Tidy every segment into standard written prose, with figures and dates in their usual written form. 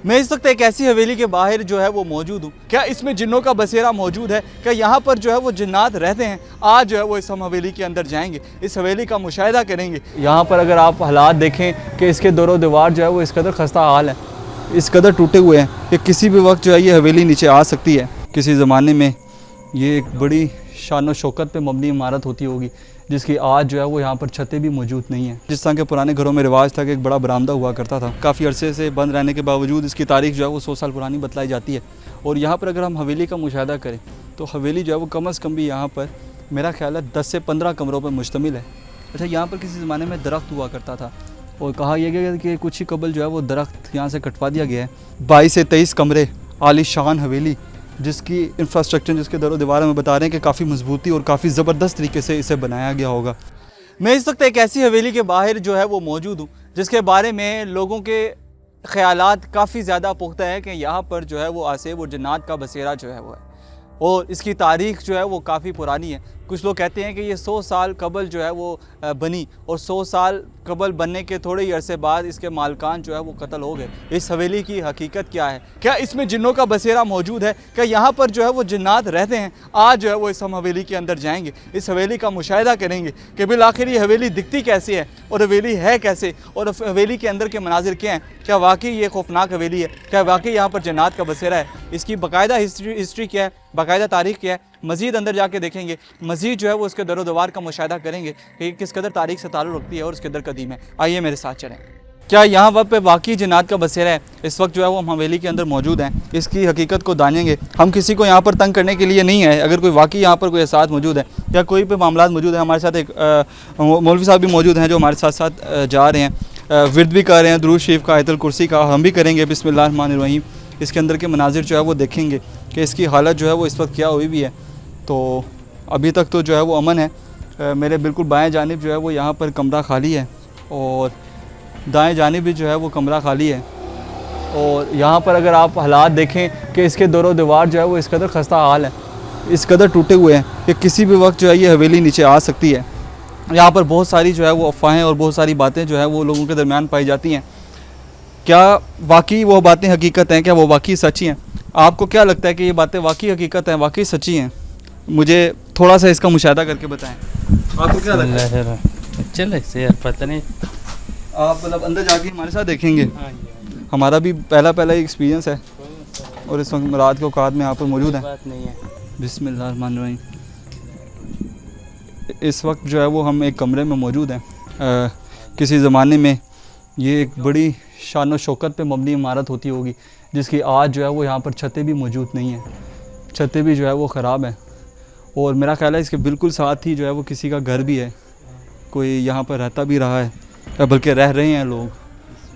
मैं इस वक्त एक ऐसी हवेली के बाहर जो है वो मौजूद हूँ। क्या इसमें जिन्नों का बसेरा मौजूद है? क्या यहाँ पर जो है वो जिन्नात रहते हैं? आज जो है वो इस हम हवेली के अंदर जाएंगे, इस हवेली का मुशाहिदा करेंगे। यहाँ पर अगर आप हालात देखें कि इसके दरो दीवार जो है वो इस कदर खस्ता हाल है, इस कदर टूटे हुए हैं कि किसी भी वक्त जो है ये हवेली नीचे आ सकती है। किसी ज़माने में ये एक बड़ी शान व शौकत पे मबनी इमारत होती होगी, जिसकी आज जो है वो यहाँ पर छतें भी मौजूद नहीं हैं। जिस तरह के पुराने घरों में रिवाज था कि एक बड़ा बरामदा हुआ करता था, काफ़ी अरसे से बंद रहने के बावजूद इसकी तारीख जो है वो 100 साल पुरानी बतलाई जाती है। और यहाँ पर अगर हम हवेली का मुशाहिदा करें तो हवेली जो है वो कम अज़ कम भी यहाँ पर मेरा ख्याल है 10 से 15 कमरों पर मुश्तमिल है। अच्छा, यहाँ पर किसी ज़माने में दरख्त हुआ करता था और कहा यह गया कि कुछ ही कबल जो है वो दरख्त यहाँ से कटवा दिया गया है। 22 से 23 कमरे, आलीशान हवेली, जिसकी इंफ्रास्ट्रक्चर, जिसके दरो दीवार में बता रहे हैं कि काफ़ी मजबूती और काफ़ी ज़बरदस्त तरीके से इसे बनाया गया होगा। मैं इस वक्त एक ऐसी हवेली के बाहर जो है वो मौजूद हूँ जिसके बारे में लोगों के ख़यालात काफ़ी ज़्यादा पुख्ता है कि यहाँ पर जो है वो आसेब और जन्नात का बसेरा जो है वो है और इसकी तारीख़ जो है वो काफ़ी पुरानी है। कुछ लोग कहते हैं कि ये 100 साल कबल जो है वो बनी और 100 साल कबल बनने के थोड़े ही अरसे बाद इसके मालकान जो है वो कत्ल हो गए। इस हवेली की हकीकत क्या है? क्या इसमें जिन्नों का बसेरा मौजूद है? क्या यहाँ पर जो है वो जिन्नात रहते हैं? आज जो है वो इस हम हवेली के अंदर जाएंगे, इस हवेली का मुशाहिदा करेंगे कि बिल आखिर ये हवेली दिखती कैसी है और हवेली है कैसे और हवेली के अंदर के मनाजिर क्या हैं। क्या वाकई ये खौफनाक हवेली है? क्या वाकई यहाँ पर जन्नात का बसेरा है? इसकी बाकायदा हिस्ट्री क्या है, बाकायदा तारीख़ क्या है? मज़ीद अंदर जाके देखेंगे, मज़ीद जो है वो उसके दरो दीवार का मुशाहिदा करेंगे कि किस कदर तारीख़ से ताल्लुक़ रखती है और उसके कदर कदीम है। आइए मेरे साथ चलें। क्या यहाँ वक्त पे वाकई जन्नात का बसेरा है? इस वक्त जो है वो हम हवेली के अंदर मौजूद हैं, इसकी हकीकत को जानेंगे। हम किसी को यहाँ पर तंग करने के लिए नहीं है। अगर कोई वाकई यहाँ पर कोई एहसास मौजूद है या कोई पे मामला मौजूद है, हमारे साथ एक मौलवी साहब भी मौजूद हैं जो हमारे साथ साथ जा रहे हैं, विर्द भी कर रहे हैं, दुरूद शरीफ का, आयतुल कुर्सी का हम भी करेंगे। बिस्मिल्लाहिर्रहमानिर्रहीम। इसके अंदर के मनाजिर जो है वो देखेंगे कि इसकी हालत जो है वो इस वक्त क्या हुई भी है। तो अभी तक तो जो है वो अमन है। मेरे बिल्कुल बाएं जानिब जो है वो यहाँ पर कमरा खाली है और दाएं जानिब भी जो है वो कमरा खाली है। और यहाँ पर अगर आप हालात देखें कि इसके दरो दीवार जो है वो इस कदर खस्ता हाल है, इस कदर टूटे हुए हैं कि किसी भी वक्त जो है ये हवेली नीचे आ सकती है। यहाँ पर बहुत सारी जो है वो अफवाहें और बहुत सारी बातें जो है वो लोगों के दरमियान पाई जाती हैं। क्या वाकई वो बातें हकीकत हैं? क्या वो वाकई सच्ची हैं? आपको क्या लगता है कि ये बातें वाकई हकीकत हैं, वाकई सच्ची हैं? मुझे थोड़ा सा इसका मुशाहिदा करके बताएं। आपको क्या लगता है? चले से यार पता नहीं, आप मतलब अंदर जाके हमारे साथ देखेंगे। हमारा भी पहला एक्सपीरियंस है और इस वक्त रात के औकात में यहाँ पर मौजूद है। बात नहीं है। बिस्मिल्लाहिर्रहमानिर्रहीम। इस वक्त जो है वो हम एक कमरे में मौजूद हैं। किसी ज़माने में ये एक बड़ी शान व शौकत पे मबनी इमारत होती होगी, जिसकी आज जो है वो यहाँ पर छतें भी मौजूद नहीं हैं। छतें भी जो है वो ख़राब हैं और मेरा ख्याल है इसके बिल्कुल साथ ही जो है वो किसी का घर भी है, कोई यहाँ पर रहता भी रहा है, बल्कि रह रहे हैं लोग।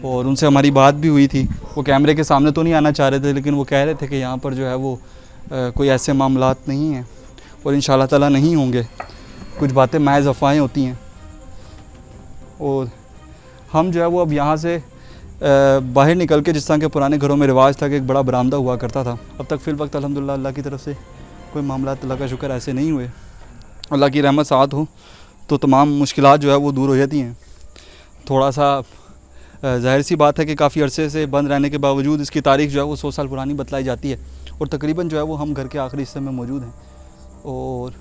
और उनसे हमारी बात भी हुई थी। वो कैमरे के सामने तो नहीं आना चाह रहे थे, लेकिन वो कह रहे थे कि यहाँ पर जो है वो कोई ऐसे मामलात नहीं हैं और इंशाअल्लाह ताला नहीं होंगे। कुछ बातें महज़ अफ़वाहें होती हैं। और हम जो है वो अब यहाँ से बाहर निकल के, जिस तरह के पुराने घरों में रिवाज था कि एक बड़ा बरामदा हुआ करता था, अब तक फ़िल वक्त अल्हम्दुलिल्लाह अल्लाह की तरफ से कोई मामला, अल्लाह का शुक्र, ऐसे नहीं हुए। अल्लाह की रहमत साथ हो तो तमाम मुश्किलात जो है वो दूर हो जाती हैं। थोड़ा सा ज़ाहिर सी बात है कि काफ़ी अरसे से बंद रहने के बावजूद इसकी तारीख जो है वो 100 साल पुरानी बतलाई जाती है और तकरीबन जो है वो हम घर के आखिरी हिस्से में मौजूद हैं और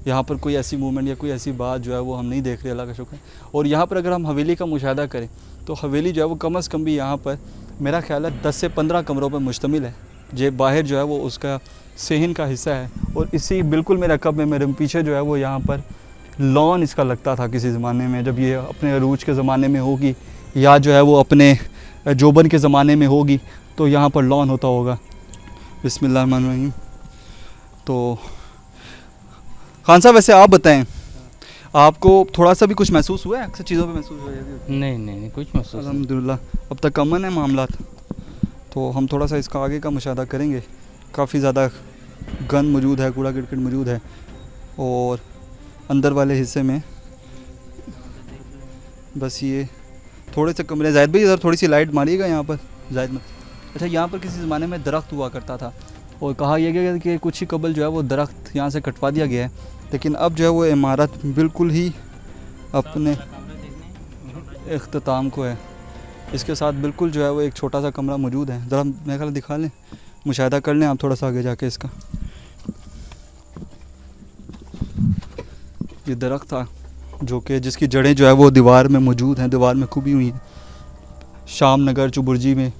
यहाँ पर कोई ऐसी मूवमेंट या कोई ऐसी बात जो है वो हम नहीं देख रहे, अल्लाह का शुक्र। और यहाँ पर अगर हम हवेली का मुशाहिदा करें तो हवेली जो है वो कम अज़ कम भी यहाँ पर मेरा ख्याल है 10 से 15 कमरों पर मुश्तमिल है। जो बाहर जो है वो उसका सेहन का हिस्सा है और इसी बिल्कुल मेरे कब में मेरे पीछे जो है वो यहाँ पर लॉन इसका लगता था किसी ज़माने में, जब ये अपने अरूज के ज़माने में होगी या जो है वो अपने जोबन के ज़माने में होगी तो यहाँ पर लॉन होता होगा। बिस्मिल्लाहिर्रहमानिर्रहीम। तो खान साहब, वैसे आप बताएं, आपको थोड़ा सा भी कुछ महसूस हुआ है? अक्सर चीज़ों पे महसूस हो जाती है? नहीं कुछ महसूस। अल्हम्दुलिल्लाह अब तक अमन है मामलात। तो हम थोड़ा सा इसका आगे का मुशाहिदा करेंगे। काफ़ी ज़्यादा गंद मौजूद है, कूड़ा करकट मौजूद है और अंदर वाले हिस्से में बस ये थोड़े से कमरे। जाहिद भाई इधर थोड़ी सी लाइट मारिएगा यहाँ पर, जाहिद में। अच्छा, यहाँ पर किसी ज़माने में दरख्त हुआ करता था और कहा यह गया कि कुछ ही कबल जो है वो दरख्त यहाँ से कटवा दिया गया है, लेकिन अब जो है वो इमारत बिल्कुल ही अपने इख्तिताम को है। इसके साथ बिल्कुल जो है वो एक छोटा सा कमरा मौजूद है। ज़रा मेरे ख्याल दिखा लें, मुशाहिदा कर लें आप थोड़ा सा आगे जाके इसका। ये दरख्त था जो कि जिसकी जड़ें जो है वो दीवार में मौजूद हैं, दीवार में खुबी हुई हैं। शाम नगर चुबुर्जी में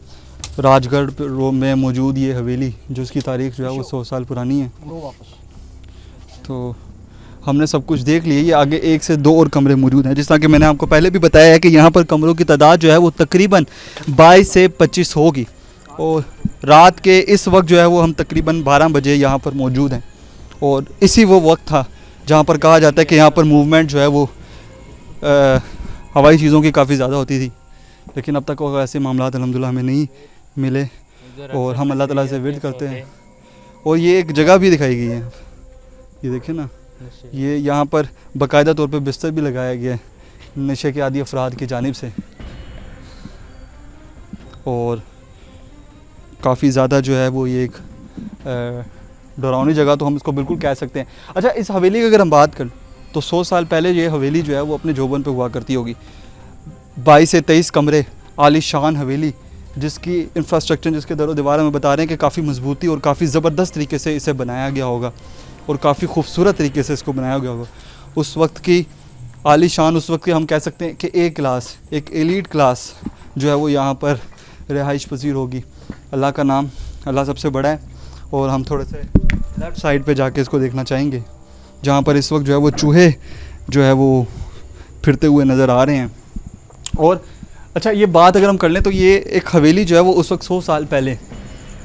राजगढ़ में मौजूद ये हवेली, जो इसकी तारीख जो है वो 100 साल पुरानी है। तो हमने सब कुछ देख लिया। ये आगे 1 से 2 और कमरे मौजूद हैं। जिस तरह कि मैंने आपको पहले भी बताया है कि यहाँ पर कमरों की तादाद जो है वो तकरीबन 22 से 25 होगी। और रात के इस वक्त जो है वो हम तकरीबन 12 बजे यहाँ पर मौजूद हैं। और इसी वो वक्त था जहाँ पर कहा जाता है कि यहाँ पर मूवमेंट जो है वो हवाई चीज़ों की काफ़ी ज़्यादा होती थी। लेकिन अब तक वो ऐसे मामला अल्हम्दुलिल्लाह हमें नहीं मिले और हम अल्लाह ताला से विर्द करते हैं। और ये एक जगह भी दिखाई गई है, ये देखें ना, ये यहाँ पर बाकायदा तौर पे बिस्तर भी लगाया गया है नशे के आदी अफराद की जानिब से। और काफ़ी ज़्यादा जो है वो ये एक डरावनी जगह तो हम इसको बिल्कुल कह सकते हैं। अच्छा, इस हवेली की अगर हम बात करें तो 100 साल पहले ये हवेली जो है वो अपने जोबन पे हुआ करती होगी। 22 से 23 कमरे, आलीशान हवेली, जिसकी इंफ्रास्ट्रक्चर, जिसके दरो दीवार में बता रहे हैं कि काफ़ी मजबूती और काफ़ी ज़बरदस्त तरीके से इसे बनाया गया होगा और काफ़ी खूबसूरत तरीके से इसको बनाया गया होगा। उस वक्त की आलीशान, उस वक्त की हम कह सकते हैं कि एक क्लास, एक एलीट क्लास जो है वो यहाँ पर रिहाइश पजीर होगी। अल्लाह का नाम, अल्लाह सबसे बड़ा है। और हम थोड़े से लेफ़्ट साइड पे जाके इसको देखना चाहेंगे, जहाँ पर इस वक्त जो है वो चूहे जो है वो फिरते हुए नज़र आ रहे हैं। और अच्छा, ये बात अगर हम कर लें तो ये एक हवेली जो है वो उस वक्त 100 साल पहले,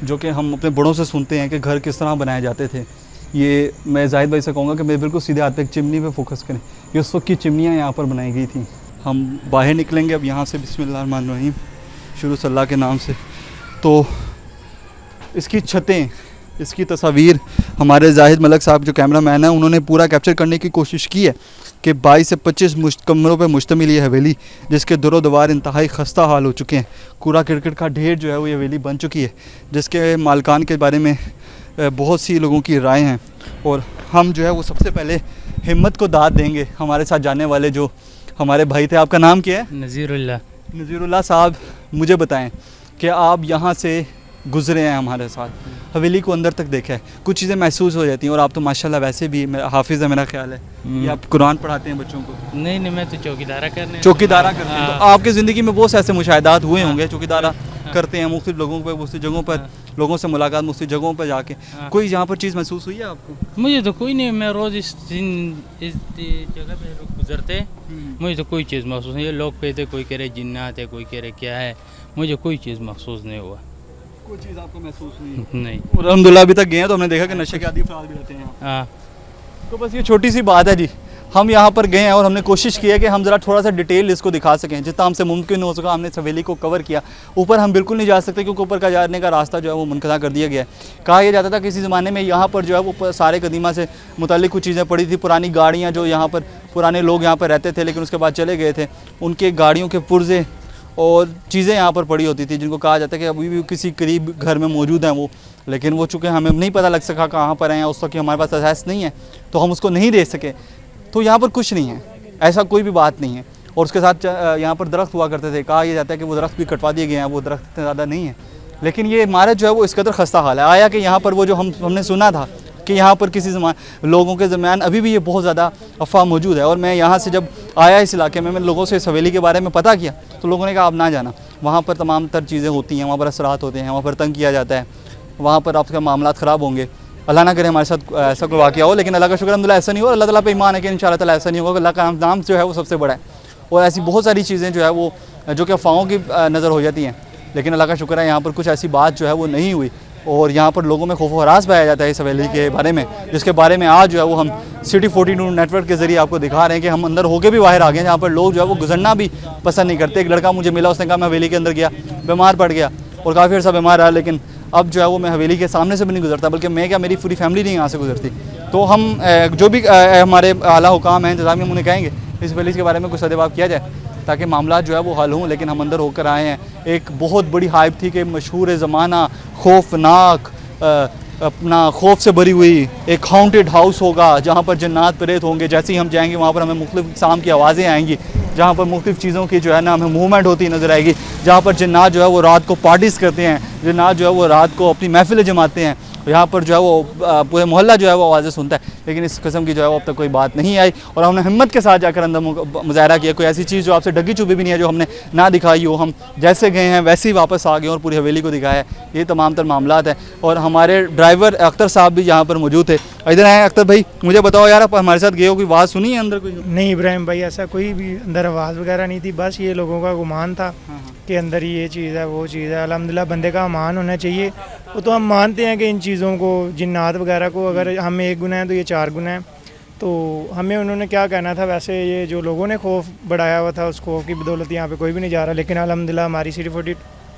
जो कि हम अपने बड़ों से सुनते हैं कि घर किस तरह बनाए जाते थे, ये मैं जाहिद भाई से कहूँगा कि मेरे बिल्कुल सीधे हाथ पे एक चिमनी पे फोकस करें। ये उस वक्त की चिमनियाँ यहाँ पर बनाई गई थी। हम बाहर निकलेंगे अब यहाँ से, बिस्मिल्लाहिर्रहमानिर्रहीम, शुरू से अल्लाह के नाम से। तो इसकी छतें, इसकी तस्वीर हमारे जाहिद मलक साहब जो कैमरा मैन है उन्होंने पूरा कैप्चर करने की कोशिश की है कि 22 से 25 कमरों पर मुश्तमिल ये हवेली, जिसके दरो दीवार इंतहाई खस्ता हाल हो चुके हैं। कूड़ा क्रिकेट का ढेर जो है वो ये हवेली बन चुकी है, जिसके मालकान के बारे में बहुत सी लोगों की राय हैं। और हम जो है वो सबसे पहले हिम्मत को दाद देंगे हमारे साथ जाने वाले जो हमारे भाई थे। आपका नाम क्या है? नज़ीरुल्लाह साहब, मुझे बताएं कि आप यहाँ से गुज़रे हैं हमारे साथ, हवेली को अंदर तक देखा है, कुछ चीज़ें महसूस हो जाती हैं। और आप तो माशाल्लाह वैसे भी हाफिज़ है मेरा ख्याल है, ये आप कुरान पढ़ाते हैं बच्चों को? नहीं, मैं तो चौकीदारा करते हैं। तो आपकी ज़िंदगी में बहुत से ऐसे मुशाहिदात हुए होंगे, चौकीदारा करते हैं मुख्तलिफ लोगों पर, मुख्तलिफ जगहों पर, लोगों से मुलाकात मुख्तलिफ जगहों पर जाके, कोई यहाँ पर चीज़ महसूस हुई है आपको? मुझे तो कोई नहीं, मैं रोज़ इस जगह पे गुजरते, मुझे तो कोई चीज़ महसूस नहीं। ये लोग कहते, कोई कह रहे जिन्नात है, कोई कह रहे क्या है, मुझे कोई चीज़ महसूस नहीं हुआ। कोई चीज़ आपको महसूस हुई नहीं? और अल्हम्दुलिल्लाह अभी तक गए हैं तो हमने देखा कि नशे के आदी अफराद भी रहते हैं। हाँ, तो बस ये छोटी सी बात है जी। हम यहाँ पर गए हैं और हमने कोशिश की है कि हम ज़रा थोड़ा सा डिटेल इसको दिखा सकें, जितना हमसे मुमकिन हो सका हमने इस हवेली को कवर किया। ऊपर हम बिल्कुल नहीं जा सकते क्योंकि ऊपर का जाने का रास्ता जो है वो मुनक़ता कर दिया गया है। कहा यह जाता था किसी ज़माने में यहाँ पर जो है वो सारे कदीमा से मुताल्लिक़ कुछ चीज़ें पड़ी थी, पुरानी गाड़ियाँ जो यहाँ पर पुराने लोग यहाँ पर रहते थे लेकिन उसके बाद चले गए थे, उनके गाड़ियों के पुर्ज़े और चीज़ें यहाँ पर पड़ी होती थी, जिनको कहा जाता है कि अभी भी किसी करीब घर में मौजूद हैं वो, लेकिन वो चूँकि हमें नहीं पता लग सका कहाँ पर हैं, उस वक्त हमारे पास एहसास नहीं है तो हम उसको नहीं दे सके। तो यहाँ पर कुछ नहीं है, ऐसा कोई भी बात नहीं है। और उसके साथ यहाँ पर दरख्त हुआ करते थे, कहा यह जाता है कि वो दरख्त भी कटवा दिए गए हैं, वो दरख्त इतने ज़्यादा नहीं है। लेकिन ये इमारत जो है वो इस कदर खस्ता हाल है। आया कि यहाँ पर वो जो हमने सुना था कि यहाँ पर किसी लोगों के दरमियान अभी भी ये बहुत ज़्यादा अफवाह मौजूद है। और मैं यहाँ से जब आया इस इलाके में, मैंने लोगों से इस हवेली के बारे में पता किया तो लोगों ने कहा आप ना जाना, वहाँ पर तमाम तर चीज़ें होती हैं, वहाँ पर असरात होते हैं, वहाँ पर तंग किया जाता है, वहाँ पर आपके मामलात ख़राब होंगे। अल्लाह ना करे हमारे साथ ऐसा कोई वाक़या हो, लेकिन अल्लाह का शुक्र अल्हम्दुलिल्लाह ऐसा नहीं हो। अल्लाह ताला पे ईमान है कि इंशाअल्लाह ताला ऐसा नहीं होगा। अल्लाह का नाम जो है वो सबसे बड़ा है। और ऐसी बहुत सारी चीज़ें जो है वो जो कि अफवाहों की नज़र हो जाती हैं, लेकिन अल्लाह का शुक्र है यहाँ पर कुछ ऐसी बात जो है वो नहीं हुई। और यहाँ पर लोगों में खौफ व हरास पाया जाता है इस हवेली के बारे में, जिसके बारे में आज जो है वो हम सिटी 42 नेटवर्क के ज़रिए आपको दिखा रहे हैं कि हम अंदर होके भी बाहर आ गए हैं, जहाँ पर लोग जो है वो गुजरना भी पसंद नहीं करते। एक लड़का मुझे मिला, उसने कहा मैं हवेली के अंदर गया, बीमार पड़ गया और काफ़ी अर्सा बीमार रहा, लेकिन अब जो है वो मैं हवेली के सामने से भी नहीं गुजरता, बल्कि मैं क्या मेरी पूरी फैमिली नहीं यहाँ से गुजरती। तो हम जो भी हमारे आला हुकाम हैं, इंतज़ामिया, उन्हें कहेंगे इस हवेली के बारे में कुछ सदेबाब किया जाए ताकि मामला जो है वो हल हों। लेकिन हम अंदर होकर आए हैं। एक बहुत बड़ी हाइप थी कि मशहूर ज़माना खौफनाक, अपना खौफ से भरी हुई एक हॉन्टेड हाउस होगा जहाँ पर जन्नात प्रेत होंगे। जैसे ही हम जाएंगे वहाँ पर हमें मुख्तलिफ इक़साम की आवाज़ें आएंगी जहाँ पर मुख्तलिफ़ चीज़ों की जो है ना हमें मूवमेंट होती नज़र आएगी, जहाँ पर जिन्नात जो है वो रात को पार्टीज़ करते हैं, जिन्नात जो है वो रात को अपनी महफिलें जमाते हैं। यहाँ पर जो है वो पूरे मोहल्ला जो है वो आवाज़ें सुनता है, लेकिन इस किस्म की जो है वो अब तक कोई बात नहीं आई और हमने हिम्मत के साथ जाकर अंदर मुजाहरा किया। कोई ऐसी चीज़ जो आपसे ढकी छुपी भी नहीं है जो हमने ना दिखाई हो, हम जैसे गए हैं वैसे ही वापस आ गए और पूरी हवेली को दिखाया है। ये तमाम तर मामलात हैं और हमारे ड्राइवर अख्तर साहब भी यहाँ पर मौजूद थे। इधर आए अख्तर भाई, मुझे बताओ यार, आप हमारे साथ गए हो, कोई आवाज़ सुनी है अंदर कोई? नहीं इब्राहिम भाई, ऐसा कोई भी अंदर आवाज़ वगैरह नहीं थी, बस ये लोगों का गुमान था कि अंदर ये चीज़ है वो चीज़ है। अल्हम्दुलिल्लाह बंदे का अमान होना चाहिए। वो तो हम मानते हैं कि इन चीज़ों को, जिन्नात वगैरह को, अगर हमें एक गुना है तो ये 4 गुना है, तो हमें उन्होंने क्या कहना था। वैसे ये जो लोगों ने खौफ बढ़ाया हुआ था, उस खौफ की बदौलत यहाँ पे कोई भी नहीं जा रहा, लेकिन अल्हम्दुलिल्लाह हमारी सिटी 40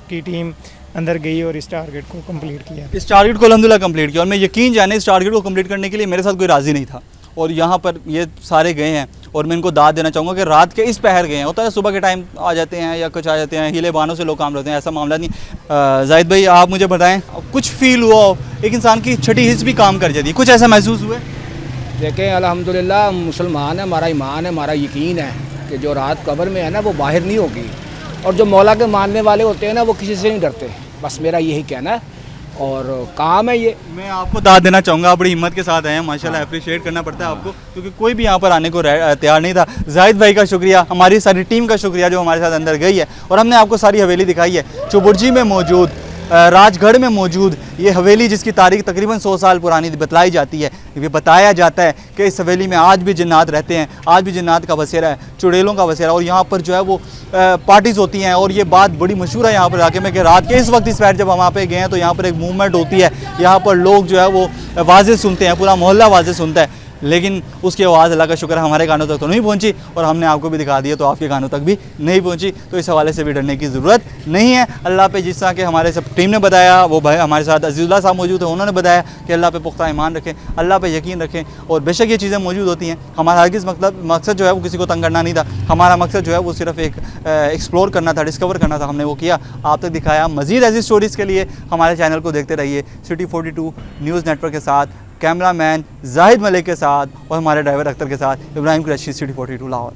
की टीम अंदर गई और इस टारगेट को कंप्लीट किया। इस टारगेट को अल्हम्दुलिल्लाह कंप्लीट किया और मैं यकीन जाने इस टारगेट को कंप्लीट करने के लिए मेरे साथ कोई राज़ी नहीं था और यहाँ पर ये सारे गए हैं और मैं इनको दाद देना चाहूँगा कि रात के इस पहर गए हैं। होता है सुबह के टाइम आ जाते हैं या कुछ आ जाते हैं, हीले बहानों से लोग काम करते हैं, ऐसा मामला नहीं। जाहिद भाई आप मुझे बताएं, कुछ फील हुआ हो, एक इंसान की छठी हिस्स भी काम कर जाती है, कुछ ऐसा महसूस हुआ? देखें अल्हम्दुलिल्लाह मुसलमान है, हमारा ईमान है, हमारा यकीन है कि जो रात कब्र में है ना वो बाहर नहीं होगी, और जो मौला के मानने वाले होते हैं ना वो किसी से नहीं डरते। बस मेरा यही कहना है और काम है ये। मैं आपको दाद देना चाहूँगा, आप बड़ी हिम्मत के साथ आए हैं, माशाल्लाह अप्रिशिएट करना पड़ता है आपको, क्योंकि कोई भी यहाँ पर आने को तैयार नहीं था। जाहिद भाई का शुक्रिया, हमारी सारी टीम का शुक्रिया जो हमारे साथ अंदर गई है और हमने आपको सारी हवेली दिखाई है। चुबुर्जी में मौजूद, राजगढ़ में मौजूद ये हवेली, जिसकी तारीख तकरीबन 100 साल पुरानी बतलाई जाती है, ये बताया जाता है कि इस हवेली में आज भी जिन्नात रहते हैं, आज भी जिन्नात का बसेरा है, चुड़ैलों का बसेरा, और यहाँ पर जो है वो पार्टीज़ होती हैं। और ये बात बड़ी मशहूर है यहाँ पर इलाके में कि रात के इस वक्त इस पैर जब हम वहाँ पे गए हैं तो यहाँ पर एक मूवमेंट होती है, यहाँ पर लोग जो है वो वाज़े सुनते हैं, पूरा मोहल्ला वाज़े सुनता है, लेकिन उसकी आवाज़ अल्लाह का शुक्र है हमारे कानों तक तो नहीं पहुंची और हमने आपको भी दिखा दिया तो आपके कानों तक भी नहीं पहुंची। तो इस हवाले से भी डरने की ज़रूरत नहीं है। अल्लाह पे, जिस तरह के हमारे सब टीम ने बताया, वो भाई हमारे साथ अज़ीज़ुल्लाह साहब मौजूद हैं, उन्होंने बताया कि अल्लाह पे पुख्ता ईमान रखें, अल्लाह पे यकीन रखें, और बेशक ये चीज़ें मौजूद होती हैं। हमारा हरगिज़ मकसद जो है वो किसी को तंग करना नहीं था, हमारा मकसद जो है वो सिर्फ एक एक्सप्लोर करना था, डिस्कवर करना था, हमने वो किया, आप तक दिखाया। मज़ीद ऐसी स्टोरीज़ के लिए हमारे चैनल को देखते रहिए। सिटी 42 न्यूज़ नेटवर्क के साथ कैमरामैन जाहिद मलिक के साथ और हमारे ड्राइवर अख्तर के साथ इब्राहिम कुरैशी, सिटी 42 लाहौर।